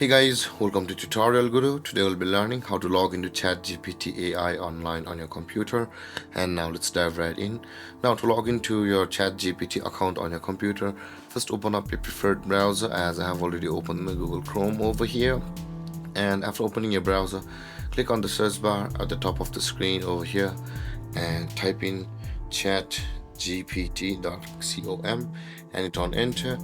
Hey guys, welcome to TutorialGuru. Today we'll be learning how to log into Chat GPT AI online on your computer. And now let's dive right in. Now to log into your Chat GPT account on your computer, first open up your preferred browser, as I have already opened my Google Chrome over here. And after opening your browser, click on the search bar at the top of the screen over here and type in chatgpt.com and hit on enter,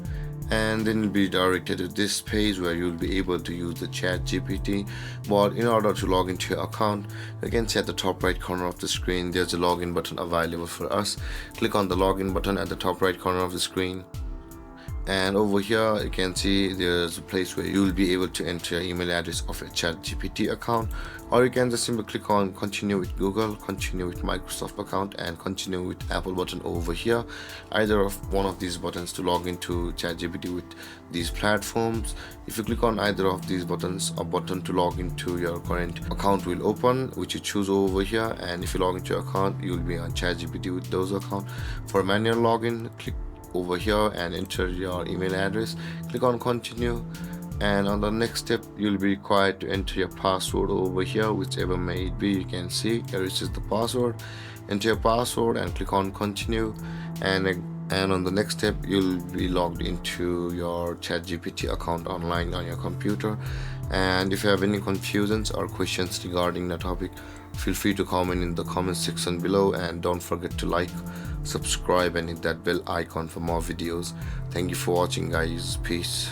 and then you'll be directed to this page where you'll be able to use the Chat GPT. But in order to log into your account, you can see at the top right corner of the screen there's a login button available for us. Click on the login button at the top right corner of the screen, and over here you can see there's a place where you'll be able to enter your email address of a Chat GPT account, or you can just simply click on continue with Google, continue with Microsoft account, and continue with Apple button over here. Either of one of these buttons to log into Chat GPT with these platforms. If you click on either of these buttons, a button to log into your current account will open, which you choose over here, and if you log into your account you'll be on Chat GPT with those accounts. For manual login, click over here and enter your email address. Click on continue, and on the next step you'll be required to enter your password over here, whichever may it be. You can see here is the password. Enter your password and click on continue, and on the next step you'll be logged into your ChatGPT account online on your computer. And if you have any confusions or questions regarding the topic, feel free to comment in the comment section below, and don't forget to like, subscribe, and hit that bell icon for more videos. Thank you for watching guys. Peace.